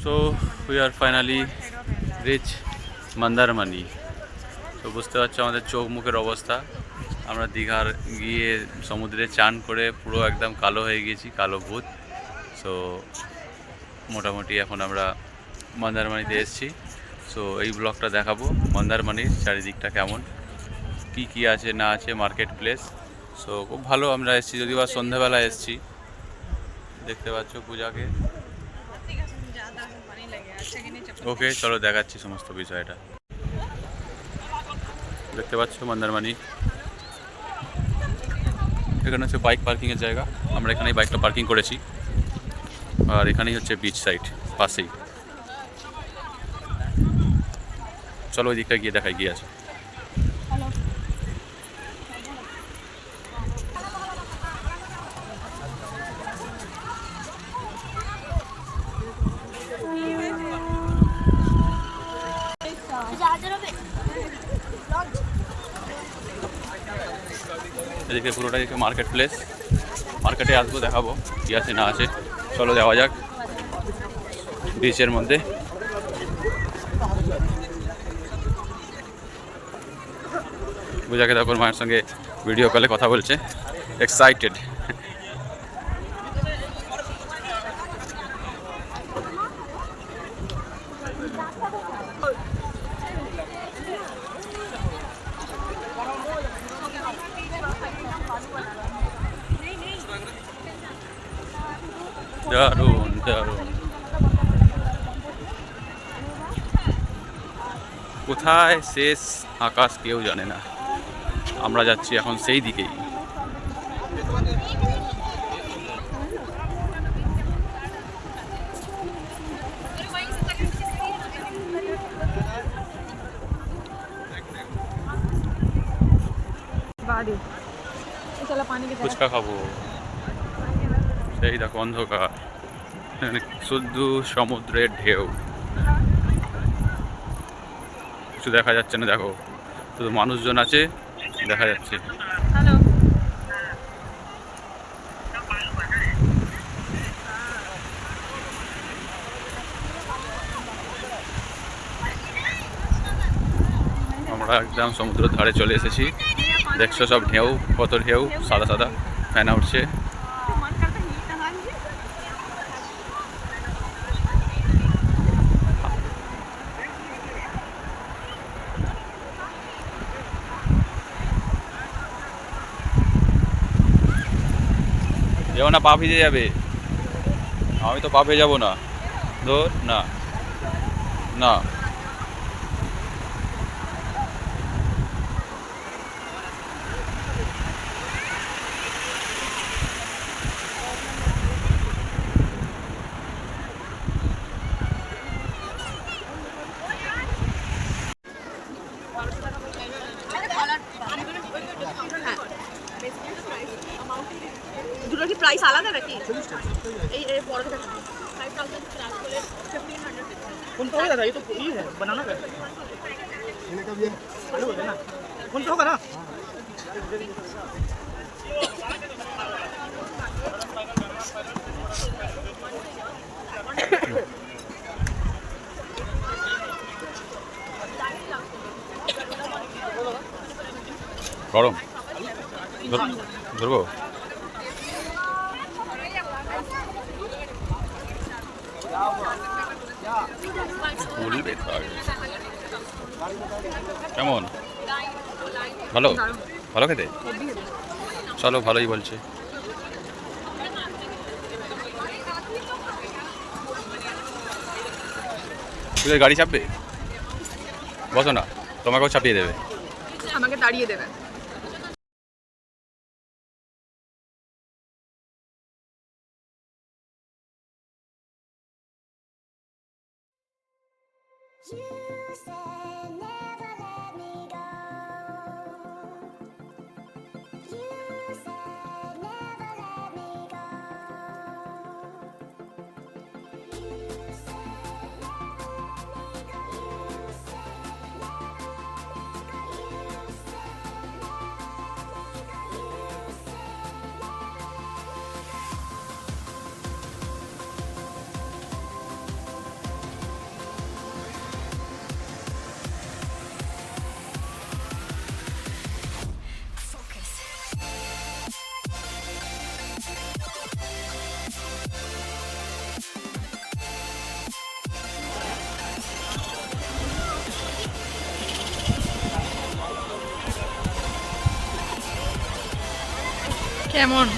So we are finally reach Mandarmani. তো বুঝতে পারছো আমাদের চোখ মুখের অবস্থা। আমরা দীঘার গিয়ে সমুদ্রে চান করে পুরো একদম কালো হয়ে গিয়েছি, কালো ভূত। সো মোটামুটি এখন আমরা মন্দারমণিতে এসেছি। সো এই ব্লগটা দেখাবো মন্দারমণির চারিদিকটা কেমন, কি কি আছে না আছে, মার্কেট প্লেস। সো খুব ভালো আমরা এসেছি, যদিও বা সন্ধ্যাবেলা এসেছি। দেখতে পাচ্ছ পূজাকে। ওকে চলো দেখাচ্ছি সমস্ত বিষয়টা। দেখতে পাচ্ছ মন্দারমণি, এখানে হচ্ছে বাইক পার্কিংয়ের জায়গা। আমরা এখানেই বাইকটা পার্কিং করেছি, আর এখানেই হচ্ছে বিচ সাইড পাশেই। চলো ওই দিকটা গিয়ে দেখাই গিয়ে আছে। এদিকে পুরোটাই মার্কেট প্লেস। মার্কেটে আসবো, দেখাবো কী আছে না আছে। চলো যাওয়া যাক বিচের মধ্যে। পূজাকে দেখো মায়ের সঙ্গে ভিডিও কলে কথা বলছে, এক্সাইটেড। দারুণ দারুণ। কোথায় শেষ আকাশ কেউ জানে না, আমরা যাচ্ছি এখন সেই দিকেই। ফুচকা খাবো, সেই দেখো অন্ধকার, শুধু সমুদ্রের ঢেউ, কিছু দেখা যাচ্ছে না। দেখো শুধু মানুষজন আছে, দেখা যাচ্ছে। আমরা একদম সমুদ্রের ধারে চলে এসেছি। দেখছো সব ঢেউ, কত ঢেউ, সাদা সাদা ফেনা উঠছে। যেও না, পা ভিজে যাবে। আমি তো পা ভিজে যাবো না, ধর না না। দুটোর কি প্রাইস আলাদা নাকি? এই বড়টা 5000 প্লাস বলে 1500। कौन सा होगा दादा? ये तो ये है बनाना का। इन्हें कब ये आलू है ना? कौन सा होगा ना? গরম ধরবো। কেমন? ভালো ভালো খেতে? চলো, ভালোই বলছে। তোদের গাড়ি চাপবে? বসো না, তোমাকেও চাপিয়ে দেবে। আমাকে দাঁড়িয়ে দেবে। You said never let me go. You said never let me go. You said never let me go. You said never let me go. You said never let me go. You said never let me go. কেমন?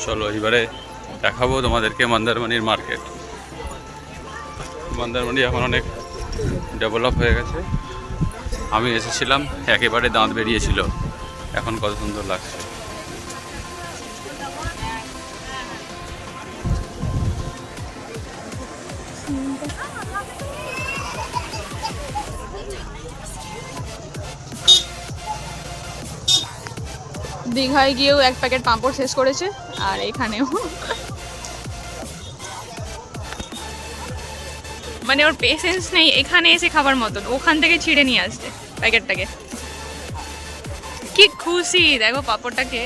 চলো এবারে দেখাবো তোমাদেরকে মন্দারমণির market. Mandarmani এখন অনেক develop হয়ে গেছে। আমি এসেছিলাম একেবারে দাঁত বেরিয়েছিল, এখন কত সুন্দর লাগছে। দীঘায় গিয়েও এক প্যাকেট পাঁপড় শেষ করেছে, আর এখানেও মানে ওর পেশেন্স নেই এখানে এসে খাবার মতন, ওখান থেকে ছিঁড়ে নিয়ে আসছে প্যাকেটটাকে। কি খুশি দেখো পাঁপড়টাকে।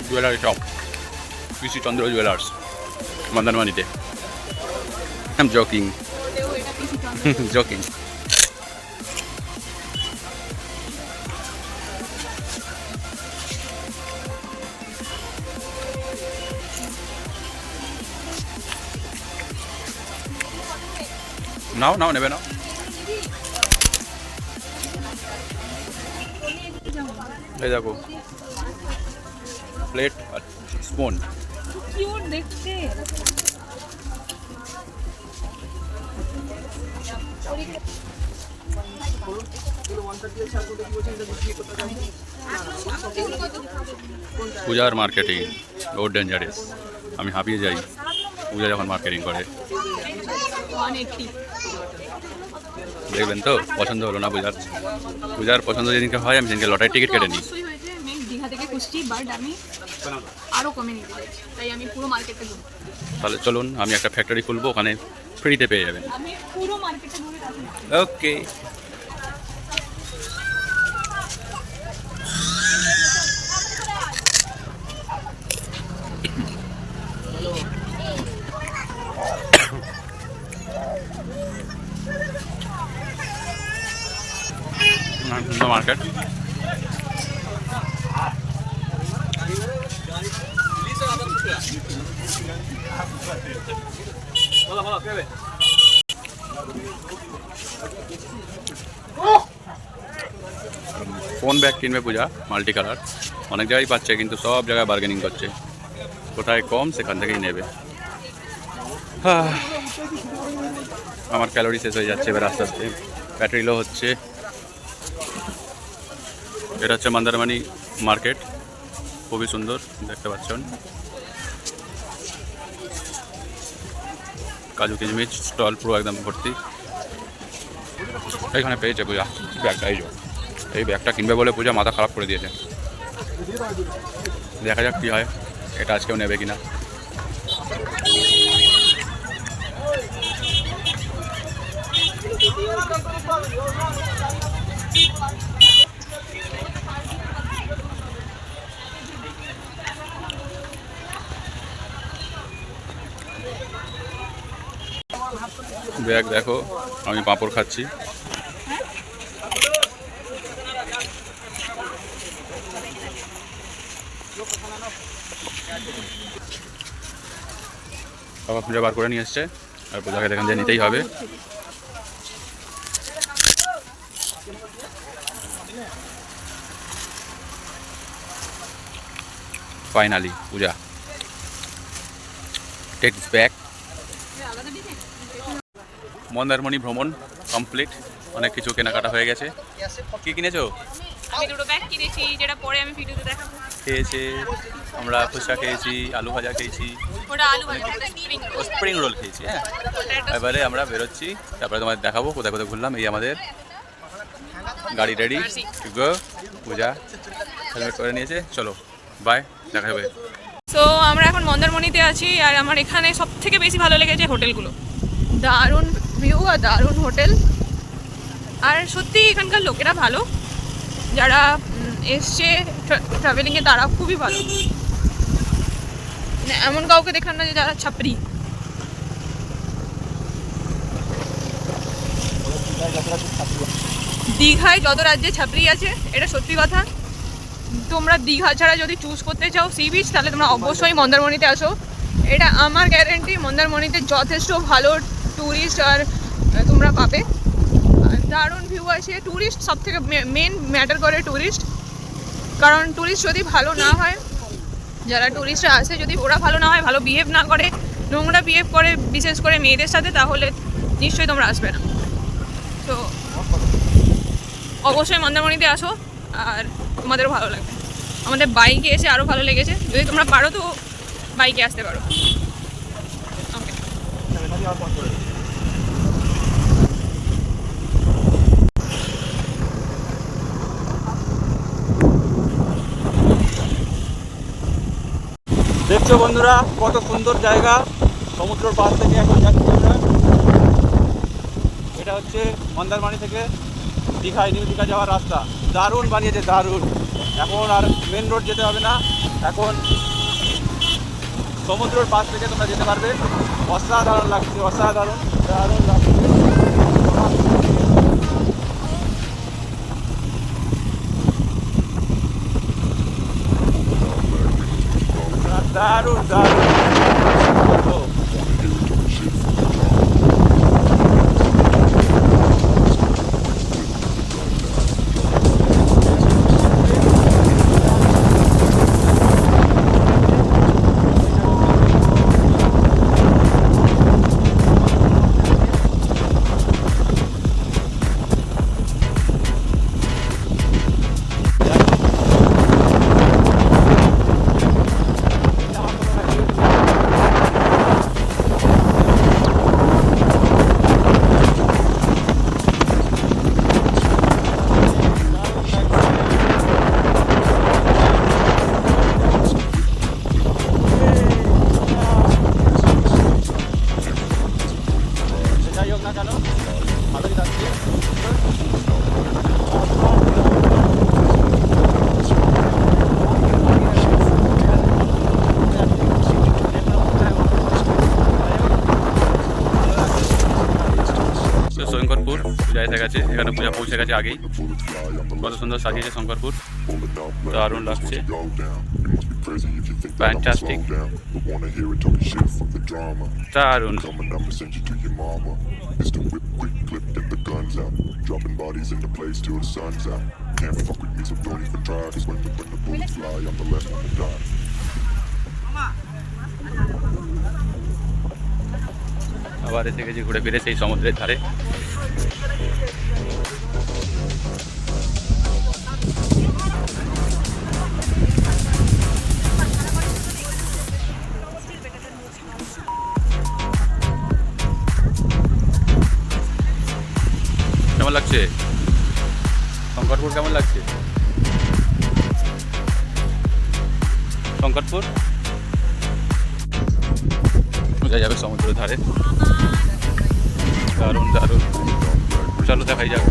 Jewellery shop PC Chandra jewellers মন্দারমণিতে। I am joking joking. নাও নাও, নেবে নাও। এই দেখো প্লেট আর স্পুন। কিউট দেখতে। পূজার মার্কেটিং বহুত ডেঞ্জারাস, আমি হাঁপিয়ে যাই পূজা যখন মার্কেটিং করে। 180 দেখবেন তো পছন্দ হলো না পূজার। পূজার পছন্দ যেদিনকে হয় আমি সেদিনকে লটারি টিকিট কেটে নিই। অবশ্যই হয়েছে, আমি দীঘা থেকে খুঁজছি বাট আমি আরো কমে নিতে চাইছি, তাই আমি পুরো মার্কেটটা ঘুরবো। তাহলে চলুন, আমি একটা ফ্যাক্টরি খুলবো, ওখানে ফ্রিতে পেয়ে যাবেন। আমি পুরো মার্কেটটা ঘুরে রাখি। ওকে। মার্কেট কোন ব্যাগ কিনবে পূজা? মাল্টি কালার অনেক জায়গায় পাচ্ছে, কিন্তু সব জায়গায় বার্গেনিং করছে, কোথায় কম সেখান থেকেই নেবে। আমার ক্যালোরি শেষ হয়ে যাচ্ছে এবার আস্তে আস্তে, ব্যাটারি লো হচ্ছে। এটা হচ্ছে মন্দারমণি মার্কেট, খুবই সুন্দর দেখতে পাচ্ছেন। কাজু কিশমিশ স্টল পুরো একদম ভর্তি। এখানে পেয়েছে পূজা ব্যাগটা, এই ব্যাগটা কিনবে বলে পূজা মাথা খারাপ করে দিয়েছে। দেখা যাক কী হয়, এটা আজকেও নেবে কিনা। ব্যাগ দেখো, আমি পাঁপড় খাচ্ছি। বাবা পূজা বার করে নিয়ে এসছে, আর পূজাকে দেখান দিয়ে নিতেই হবে। ফাইনালি পূজা টেকস ব্যাক। মন্দারমণি ভ্রমণ কমপ্লিট, অনেক কিছু কেনাকাটা হয়ে গেছে। কি কিনেছো? আমি দুটো ব্যাগ কিনেছি, যেটা পরে আমি ভিডিওতে দেখাবো। খেয়েছে আমরা ফুচকা খেয়েছি, আলু ভাজা খেয়েছি, ওটা আলু ভাজা, স্প্রিং ও স্প্রিং রোল খেয়েছি। হ্যাঁ, এবারে আমরা বেরোচ্ছি, তারপরে তোমাদের দেখাবো কোথায় কোথায় ঘুরলাম। এই আমাদের গাড়ি ready to go. Puja helmet করে নিয়েছে, চলো বাই, দেখা হবে। সো আমরা এখন মন্দারমণিতে আছি, আর আমার এখানে সব থেকে বেশি ভালো লেগেছে হোটেলগুলো। দারুণ ভিউ আর দারুণ হোটেল, আর সত্যি এখানকার লোকেরা ভালো, যারা এসছে ট্রাভেলিংয়ে তারা খুবই ভালো। মানে এমন কাউকে দেখলাম না যে যারা ছাপরি। দীঘায় যত রাজ্যে ছাপড়ি আছে, এটা সত্যি কথা। তোমরা দীঘা ছাড়া যদি চুজ করতে চাও সি বিচ, তাহলে তোমরা অবশ্যই মন্দারমণিতে আসো। এটা আমার গ্যারেন্টি, মন্দারমণিতে যথেষ্ট ভালো ট্যুরিস্ট আর তোমরা পাবে। আর দারুণ ভিউ আছে। ট্যুরিস্ট সব থেকে মেন ম্যাটার করে ট্যুরিস্ট, কারণ ট্যুরিস্ট যদি ভালো না হয়, যারা ট্যুরিস্টরা আসে যদি ওরা ভালো না হয়, ভালো বিহেভ না করে, নোংরা বিহেভ করে বিশেষ করে মেয়েদের সাথে, তাহলে নিশ্চয়ই তোমরা আসবে না। তো অবশ্যই মন্দারমণিতে আসো, আর তোমাদেরও ভালো লাগবে। আমাদের বাইকে এসে আরও ভালো লেগেছে। যদি তোমরা পারো তো বাইকে আসতে পারো। ওকে, দেখছো বন্ধুরা কত সুন্দর জায়গা, সমুদ্রের পাশ থেকে এখন যাচ্ছি আমরা। এটা হচ্ছে মন্দারমণি থেকে দীঘায়, নিউ দীঘা যাওয়ার রাস্তা। দারুণ বানিয়েছে, দারুণ। এখন আর মেন রোড যেতে হবে না, এখন সমুদ্রের পাশ থেকে তোমরা যেতে পারবে। অসাধারণ লাগছে, অসাধারণ দারুণ লাগছে। দারুণ দারুণ। যাই হোক না কেন, ভালোই লাগছে। শঙ্করপুর পূজা এসে গেছে, এখানে পূজা পৌঁছে গেছে আগেই। কত সুন্দর সাজিয়েছে শঙ্করপুর, দারুণ লাগছে, ফ্যান্টাস্টিক, দারুণ। আবার এসে গেছি ঘুরে ফিরে সেই সমুদ্রের ধারে। কেমন লাগছে শঙ্করপুর, কেমন লাগছে শঙ্করপুর? বোঝা যাবে সমুদ্রের ধারে, দারুণ দারুণ। চলো দেখাই যাবে।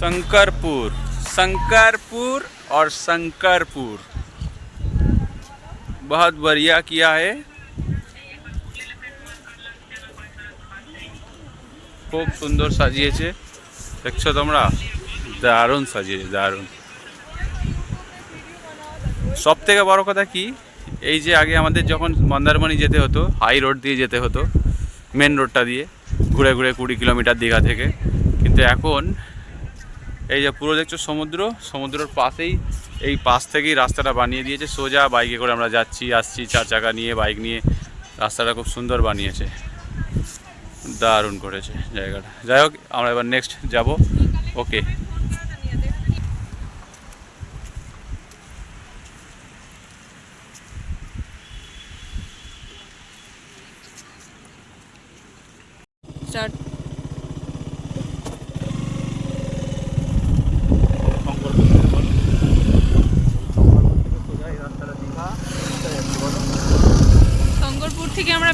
शंकरपुर, शंकरपुर और शंकरपुर बहुत बढ़िया किया है। খুব সুন্দর সাজিয়েছে, দেখছো তোমরা, দারুণ সাজিয়েছে, দারুণ। সব থেকে বড় কথা কি, এই যে আগে আমাদের যখন মন্দারমণি যেতে হতো হাই রোড দিয়ে যেতে হতো, মেন রোডটা দিয়ে ঘুরে ঘুরে 20 কিলোমিটার দীঘা থেকে, কিন্তু এখন এই যে পুরো দেখছো সমুদ্র, সমুদ্রের পাশেই, এই পাশ থেকেই রাস্তাটা বানিয়ে দিয়েছে। সোজা বাইকে করে আমরা যাচ্ছি আসছি, 4 চাকা নিয়ে, বাইক নিয়ে, রাস্তাটা খুব সুন্দর বানিয়েছে, দারুণ করেছে জায়গাটা। যাই হোক, আমরা এবার নেক্সট যাব। ওকে, স্টার্ট।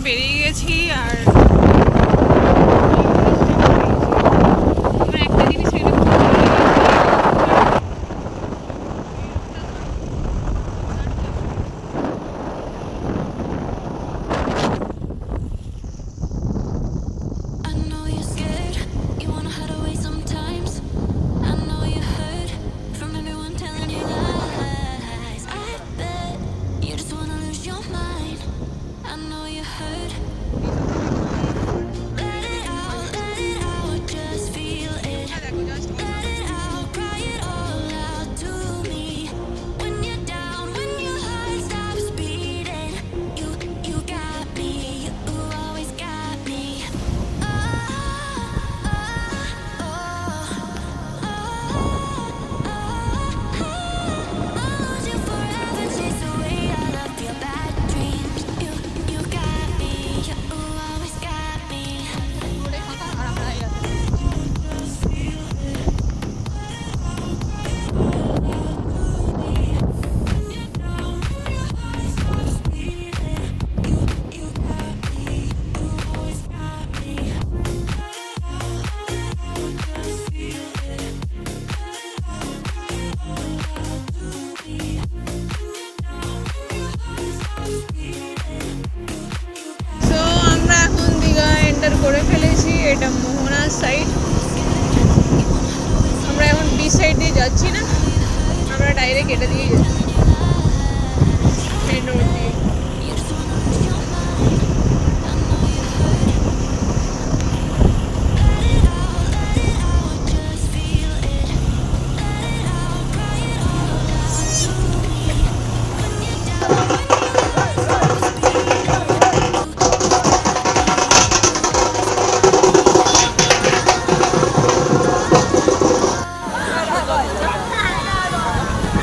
বেরিয়ে গেছি। আর আমার একটা জিনিস এটা খুব ভালো লেগেছে। I know you're scared, you wanna hide away sometimes. I know you hurt from everyone telling you lies. I bet you just wanna lose your mind. I know you hurt. Let it out, just feel it. Let it out, cry it all out to me. When you're down, when your heart stops beating, you got me, you always got me. Oh, oh, oh, oh, I'll lose you forever, chase away all of your bad dreams. You got me, you always got me. So আমরা এখন Digha enter করে ফেলেছি। এটা মোহনার side. আমরা এখন beach side দিয়ে যাচ্ছি না, আমরা ডাইরেক্ট এটা দিয়ে যাচ্ছি মেন রোড দিয়ে।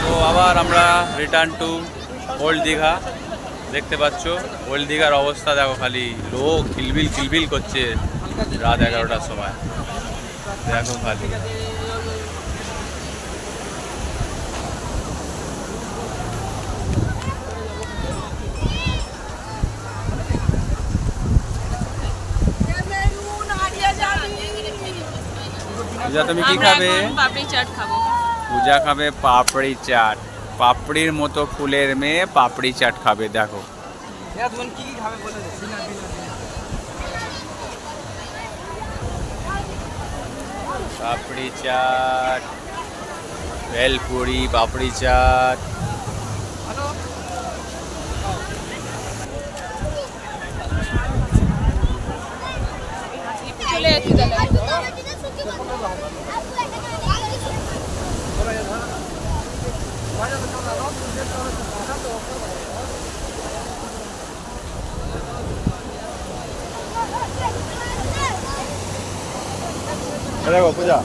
তো আবার আমরা রিটার্ন টু ওল্ড দীঘা। দেখতে পাচ্ছ ওল্ড দীঘার অবস্থা দেখো, খালি লোক কিলবিল কিলবিল করছে রাত 11টার সময়। দেখো খালি পূজা, তুমি কি আমরা খাবে? এখন পাপড়ি চাট খাবো। পূজা খাবে পাপড়ি চাট। পাপড়ির মতো ফুলের মেয়ে পাপড়ি চাট খাবে। দেখো পাপড়ি চাট, ভেলপুরি, পাপড়ি চাট। চলে যাচ্ছি তাহলে। দেখো পূজা